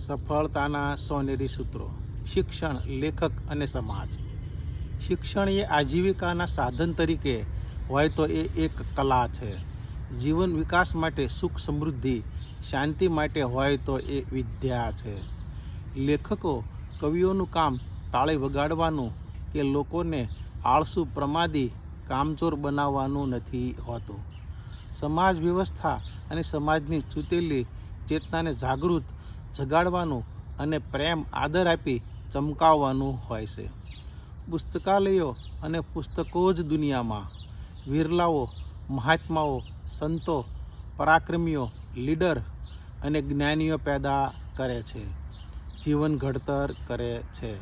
સફળતાના સોનેરી સૂત્રો. શિક્ષણ, લેખક અને સમાજ. શિક્ષણ એ આજીવિકાના સાધન તરીકે હોય તો એ એક કલા છે. જીવન વિકાસ માટે, સુખ સમૃદ્ધિ, શાંતિ માટે હોય તો એ વિદ્યા છે. લેખકો, કવિઓનું કામ તાળી વગાડવાનું કે લોકોને આળસુ, પ્રમાદી, કામચોર બનાવવાનું નથી હોતું. સમાજ વ્યવસ્થા અને સમાજની ચૂંટેલી ચેતનાને જાગૃત, જગાડવાનું અને પ્રેમ, આદર આપી ચમકાવવાનું હોય છે. પુસ્તકાલયો અને પુસ્તકો જ દુનિયામાં વિરલાઓ, મહાત્માઓ, સંતો, પરાક્રમીઓ, લીડર અને જ્ઞાનીઓ પેદા કરે છે, જીવન ઘડતર કરે છે.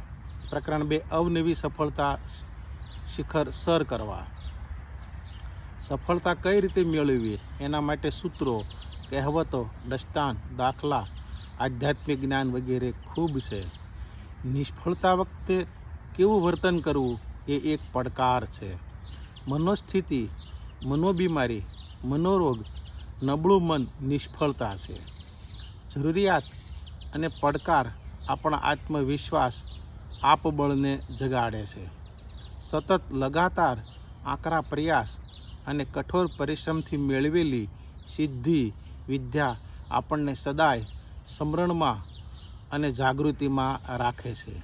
પ્રકરણ 2. અવનવી સફળતા શિખર સર કરવા. સફળતા કઈ રીતે મેળવવી એના માટે સૂત્રો, કહેવતો, દ્રષ્ટાંત, દાખલા, આધ્યાત્મિક જ્ઞાન વગેરે ખૂબ છે. નિષ્ફળતા વખતે કેવું વર્તન કરવું એ એક પડકાર છે. મનોસ્થિતિ, મનોબીમારી, મનોરોગ, નબળું મન નિષ્ફળતા છે. જરૂરિયાત અને પડકાર આપણા આત્મવિશ્વાસ, આપબળને જગાડે છે. સતત, લગાતાર, આકરા પ્રયાસ અને કઠોર પરિશ્રમથી મેળવેલી સિદ્ધિ, વિદ્યા આપણને સદાય સ્મરણમાં અને જાગૃતિમાં રાખે છે.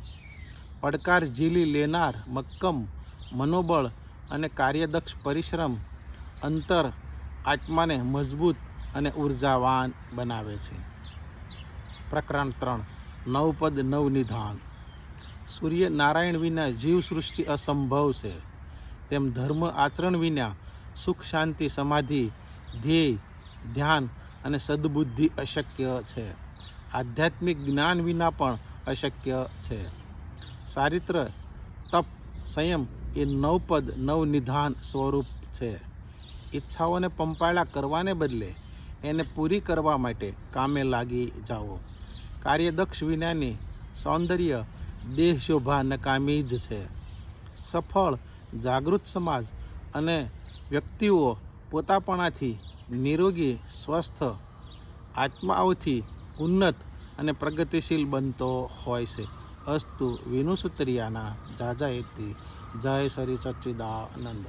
પડકાર ઝીલી લેનાર મક્કમ મનોબળ અને કાર્યદક્ષ પરિશ્રમ અંતર આત્માને મજબૂત અને ઉર્જાવાન બનાવે છે. પ્રકરણ 3. નવપદ નવનિધાન. સૂર્યનારાયણ વિના જીવસૃષ્ટિ અસંભવ છે, તેમ ધર્મ આચરણ વિના સુખ, શાંતિ, સમાધિ, ધ્યેય, ધ્યાન અને સદબુદ્ધિ અશક્ય છે. આધ્યાત્મિક જ્ઞાન વિના પણ અશક્ય છે. ચારિત્ર, તપ, સંયમ એ નવપદ નવનિધાન સ્વરૂપ છે. ઈચ્છાઓને પંપાળા કરવાને બદલે એને પૂરી કરવા માટે કામે લાગી જાઓ. કાર્યદક્ષ વિનાની સૌંદર્ય, દેહ શોભા નકામી જ છે. સફળ, જાગૃત સમાજ અને વ્યક્તિઓ પોતાપણાથી નિરોગી, સ્વસ્થ, આત્માઓથી ઉન્નત અને પ્રગતિશીલ બનતો હોય છે. અસ્તુ. વિનુ સુતરિયાના જાજા હેતથી. જય શ્રી સચ્ચિદાનંદ.